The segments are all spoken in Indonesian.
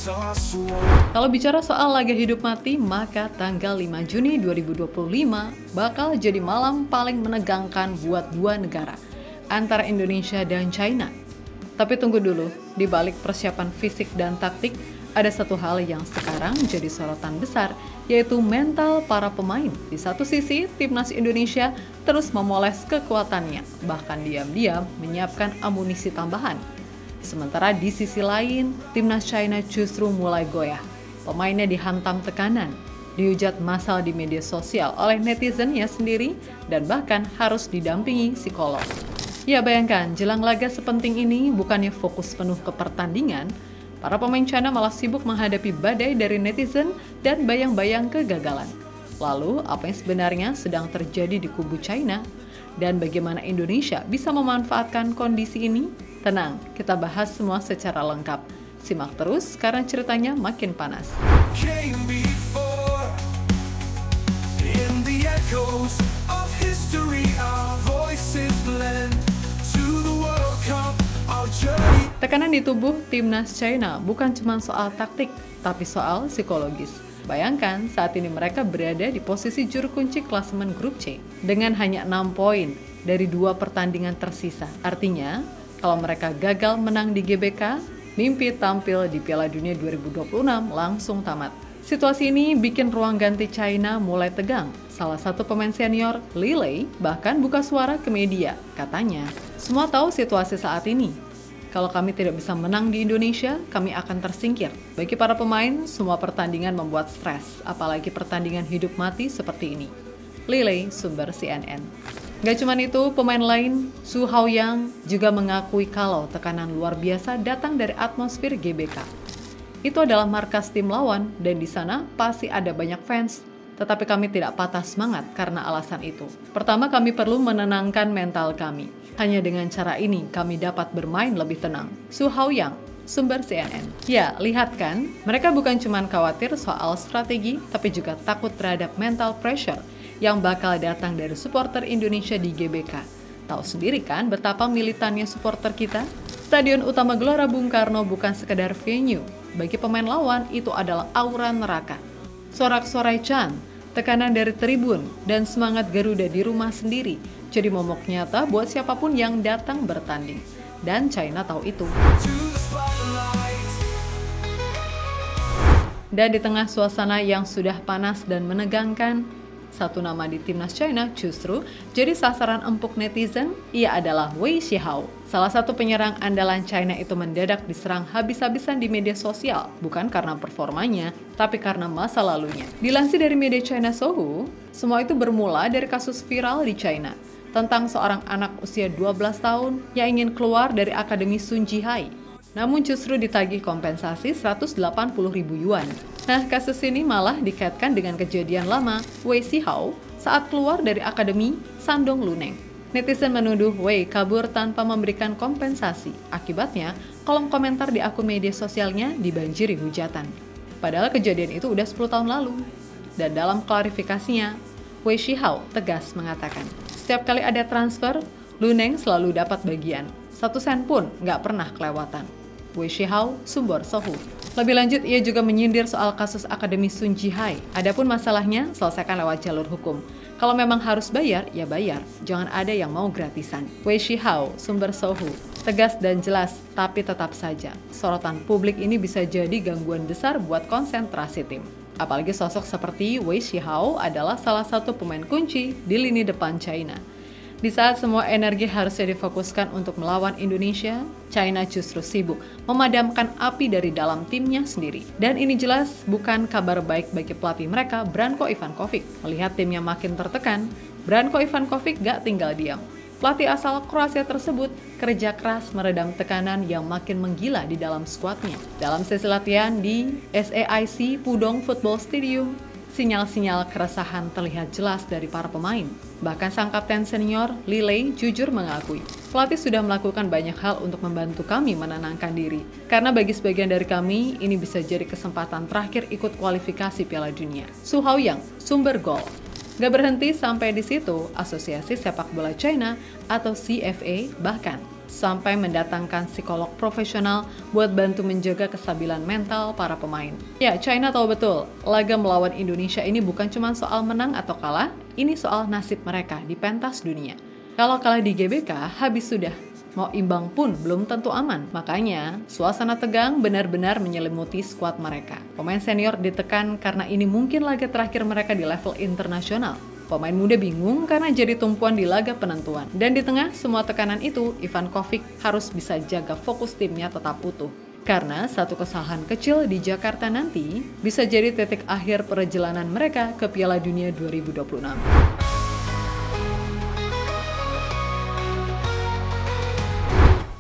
Kalau bicara soal laga hidup mati, maka tanggal 5 Juni 2025 bakal jadi malam paling menegangkan buat dua negara, antara Indonesia dan China. Tapi tunggu dulu, di balik persiapan fisik dan taktik, ada satu hal yang sekarang jadi sorotan besar, yaitu mental para pemain. Di satu sisi, timnas Indonesia terus memoles kekuatannya, bahkan diam-diam menyiapkan amunisi tambahan. Sementara di sisi lain, timnas China justru mulai goyah. Pemainnya dihantam tekanan, dihujat massal di media sosial oleh netizennya sendiri, dan bahkan harus didampingi psikolog. Ya bayangkan, jelang laga sepenting ini bukannya fokus penuh ke pertandingan, para pemain China malah sibuk menghadapi badai dari netizen dan bayang-bayang kegagalan. Lalu, apa yang sebenarnya sedang terjadi di kubu China? Dan bagaimana Indonesia bisa memanfaatkan kondisi ini? Tenang, kita bahas semua secara lengkap. Simak terus karena ceritanya makin panas. Tekanan di tubuh timnas China bukan cuma soal taktik, tapi soal psikologis. Bayangkan saat ini mereka berada di posisi juru kunci klasemen grup C dengan hanya 6 poin dari 2 pertandingan tersisa. Artinya, kalau mereka gagal menang di GBK, mimpi tampil di Piala Dunia 2026 langsung tamat. Situasi ini bikin ruang ganti China mulai tegang. Salah satu pemain senior, Li Lei, bahkan buka suara ke media. Katanya, semua tahu situasi saat ini. Kalau kami tidak bisa menang di Indonesia, kami akan tersingkir. Bagi para pemain, semua pertandingan membuat stres, apalagi pertandingan hidup mati seperti ini. Li Lei, sumber CNN. Gak cuma itu, pemain lain, Su Haoyang, juga mengakui kalau tekanan luar biasa datang dari atmosfer GBK. Itu adalah markas tim lawan, dan di sana pasti ada banyak fans. Tetapi kami tidak patah semangat karena alasan itu. Pertama, kami perlu menenangkan mental kami. Hanya dengan cara ini, kami dapat bermain lebih tenang. Su Haoyang, sumber CNN. Ya, lihat kan, mereka bukan cuma khawatir soal strategi, tapi juga takut terhadap mental pressure yang bakal datang dari supporter Indonesia di GBK. Tahu sendiri kan betapa militannya supporter kita? Stadion utama Gelora Bung Karno bukan sekedar venue. Bagi pemain lawan, itu adalah aura neraka. Sorak-sorai Chan, tekanan dari tribun, dan semangat Garuda di rumah sendiri jadi momok nyata buat siapapun yang datang bertanding. Dan China tahu itu. Dan di tengah suasana yang sudah panas dan menegangkan, satu nama di timnas China justru jadi sasaran empuk netizen. Ia adalah Wei Shihao. Salah satu penyerang andalan China itu mendadak diserang habis-habisan di media sosial, bukan karena performanya, tapi karena masa lalunya. Dilansir dari media China Sohu, semua itu bermula dari kasus viral di China tentang seorang anak usia 12 tahun yang ingin keluar dari Akademi Sun Jihai, namun justru ditagih kompensasi 180.000 yuan. Nah, kasus ini malah dikaitkan dengan kejadian lama Wei Shihao saat keluar dari Akademi Shandong Luneng. Netizen menuduh Wei kabur tanpa memberikan kompensasi. Akibatnya, kolom komentar di akun media sosialnya dibanjiri hujatan. Padahal kejadian itu udah 10 tahun lalu. Dan dalam klarifikasinya, Wei Shihao tegas mengatakan, setiap kali ada transfer, Luneng selalu dapat bagian. 1 sen pun nggak pernah kelewatan. Wei Shihao, sumber Sohu. Lebih lanjut, ia juga menyindir soal kasus Akademi Sun Jihai. Adapun masalahnya, selesaikan lewat jalur hukum. Kalau memang harus bayar, ya bayar. Jangan ada yang mau gratisan. Wei Shihao, sumber Sohu. Tegas dan jelas, tapi tetap saja. Sorotan publik ini bisa jadi gangguan besar buat konsentrasi tim. Apalagi sosok seperti Wei Shihao adalah salah satu pemain kunci di lini depan China. Di saat semua energi harusnya difokuskan untuk melawan Indonesia, China justru sibuk memadamkan api dari dalam timnya sendiri. Dan ini jelas bukan kabar baik bagi pelatih mereka, Branko Ivankovic. Melihat timnya makin tertekan, Branko Ivankovic gak tinggal diam. Pelatih asal Kroasia tersebut kerja keras meredam tekanan yang makin menggila di dalam skuadnya. Dalam sesi latihan di SAIC Pudong Football Stadium, sinyal-sinyal keresahan terlihat jelas dari para pemain. Bahkan sang kapten senior, Li Lei, jujur mengakui, pelatih sudah melakukan banyak hal untuk membantu kami menenangkan diri. Karena bagi sebagian dari kami, ini bisa jadi kesempatan terakhir ikut kualifikasi Piala Dunia. Su Haoyang, sumber gol. Gak berhenti sampai di situ, Asosiasi Sepak Bola China atau CFA bahkan sampai mendatangkan psikolog profesional buat bantu menjaga kestabilan mental para pemain. Ya, China tahu betul, laga melawan Indonesia ini bukan cuma soal menang atau kalah, ini soal nasib mereka di pentas dunia. Kalau kalah di GBK, habis sudah. Mau imbang pun belum tentu aman. Makanya, suasana tegang benar-benar menyelimuti skuad mereka. Pemain senior ditekan karena ini mungkin laga terakhir mereka di level internasional. Pemain muda bingung karena jadi tumpuan di laga penentuan. Dan di tengah semua tekanan itu, Ivan Kovic harus bisa jaga fokus timnya tetap utuh. Karena satu kesalahan kecil di Jakarta nanti bisa jadi titik akhir perjalanan mereka ke Piala Dunia 2026.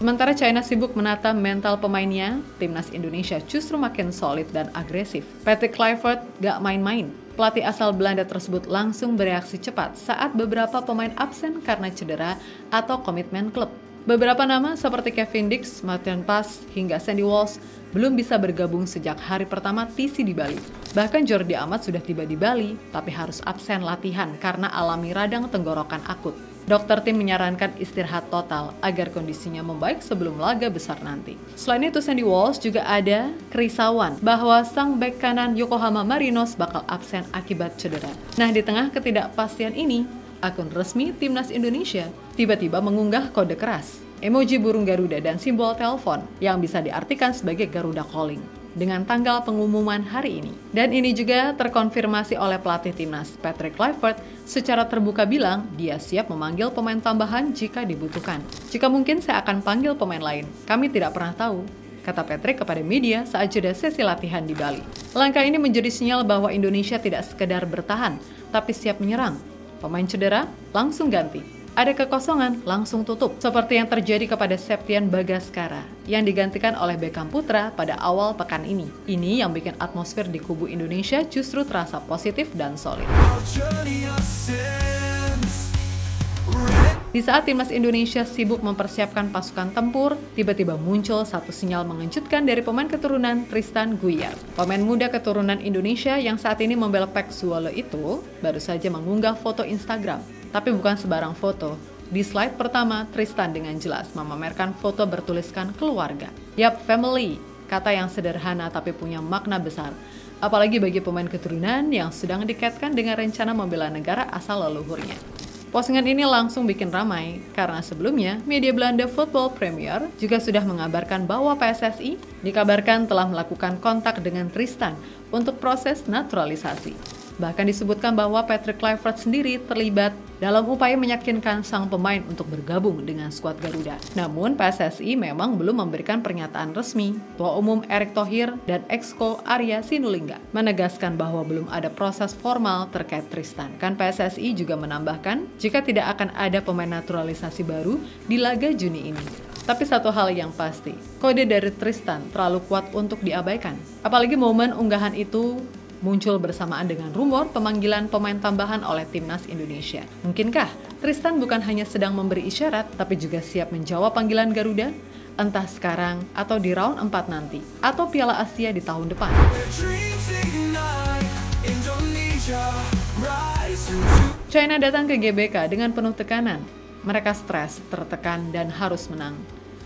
Sementara China sibuk menata mental pemainnya, timnas Indonesia justru makin solid dan agresif. Patrick Kluivert gak main-main. Pelatih asal Belanda tersebut langsung bereaksi cepat saat beberapa pemain absen karena cedera atau komitmen klub. Beberapa nama seperti Kevin Dix, Maarten Pas, hingga Sandy Walsh belum bisa bergabung sejak hari pertama TC di Bali. Bahkan Jordi Amat sudah tiba di Bali, tapi harus absen latihan karena alami radang tenggorokan akut. Dokter tim menyarankan istirahat total agar kondisinya membaik sebelum laga besar nanti. Selain itu, Sandy Walsh juga ada kerisauan bahwa sang bek kanan Yokohama Marinos bakal absen akibat cedera. Nah, di tengah ketidakpastian ini, akun resmi Timnas Indonesia tiba-tiba mengunggah kode keras, emoji burung Garuda dan simbol telepon yang bisa diartikan sebagai Garuda Calling dengan tanggal pengumuman hari ini. Dan ini juga terkonfirmasi oleh pelatih timnas Patrick Kluivert secara terbuka bilang dia siap memanggil pemain tambahan jika dibutuhkan. Jika mungkin saya akan panggil pemain lain, kami tidak pernah tahu, kata Patrick kepada media saat jeda sesi latihan di Bali. Langkah ini menjadi sinyal bahwa Indonesia tidak sekedar bertahan, tapi siap menyerang. Pemain cedera, langsung ganti. Ada kekosongan, langsung tutup. Seperti yang terjadi kepada Septian Bagaskara, yang digantikan oleh Beckham Putra pada awal pekan ini. Ini yang bikin atmosfer di kubu Indonesia justru terasa positif dan solid. Di saat timnas Indonesia sibuk mempersiapkan pasukan tempur, tiba-tiba muncul satu sinyal mengejutkan dari pemain keturunan Tristan Guiar. Pemain muda keturunan Indonesia yang saat ini membela PEK Zwolle itu baru saja mengunggah foto Instagram. Tapi bukan sebarang foto. Di slide pertama, Tristan dengan jelas memamerkan foto bertuliskan keluarga. Yap, family, kata yang sederhana tapi punya makna besar. Apalagi bagi pemain keturunan yang sedang dikaitkan dengan rencana membela negara asal leluhurnya. Postingan ini langsung bikin ramai, karena sebelumnya media Belanda Football Premier juga sudah mengabarkan bahwa PSSI dikabarkan telah melakukan kontak dengan Tristan untuk proses naturalisasi. Bahkan disebutkan bahwa Patrick Kluivert sendiri terlibat dalam upaya meyakinkan sang pemain untuk bergabung dengan skuad Garuda. Namun PSSI memang belum memberikan pernyataan resmi. Ketua Umum Erick Thohir dan Exco Arya Sinulinga menegaskan bahwa belum ada proses formal terkait Tristan. Kan PSSI juga menambahkan jika tidak akan ada pemain naturalisasi baru di laga Juni ini. Tapi satu hal yang pasti, kode dari Tristan terlalu kuat untuk diabaikan. Apalagi momen unggahan itu muncul bersamaan dengan rumor pemanggilan pemain tambahan oleh timnas Indonesia. Mungkinkah Tristan bukan hanya sedang memberi isyarat, tapi juga siap menjawab panggilan Garuda? Entah sekarang atau di round 4 nanti, atau Piala Asia di tahun depan. China datang ke GBK dengan penuh tekanan. Mereka stres, tertekan, dan harus menang.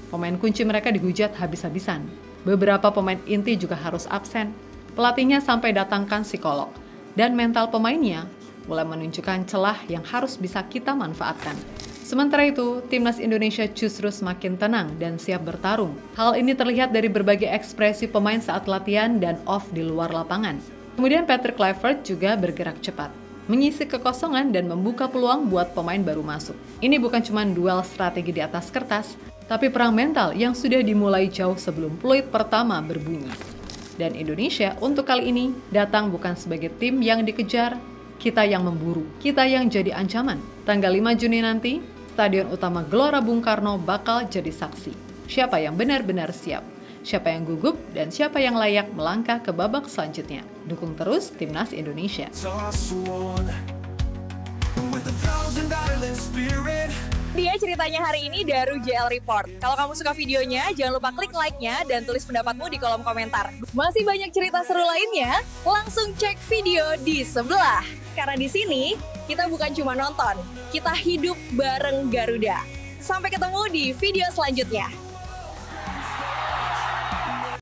Pemain kunci mereka dihujat habis-habisan. Beberapa pemain inti juga harus absen. Pelatihnya sampai datangkan psikolog, dan mental pemainnya mulai menunjukkan celah yang harus bisa kita manfaatkan. Sementara itu, timnas Indonesia justru semakin tenang dan siap bertarung. Hal ini terlihat dari berbagai ekspresi pemain saat latihan dan off di luar lapangan. Kemudian Patrick Kluivert juga bergerak cepat, mengisi kekosongan dan membuka peluang buat pemain baru masuk. Ini bukan cuma duel strategi di atas kertas, tapi perang mental yang sudah dimulai jauh sebelum peluit pertama berbunyi. Dan Indonesia untuk kali ini datang bukan sebagai tim yang dikejar, kita yang memburu, kita yang jadi ancaman. Tanggal 5 Juni nanti, Stadion Utama Gelora Bung Karno bakal jadi saksi. Siapa yang benar-benar siap, siapa yang gugup, dan siapa yang layak melangkah ke babak selanjutnya. Dukung terus Timnas Indonesia. Dia ceritanya hari ini dari JL Report. Kalau kamu suka videonya, jangan lupa klik like-nya dan tulis pendapatmu di kolom komentar. Masih banyak cerita seru lainnya, langsung cek video di sebelah. Karena di sini, kita bukan cuma nonton, kita hidup bareng Garuda. Sampai ketemu di video selanjutnya.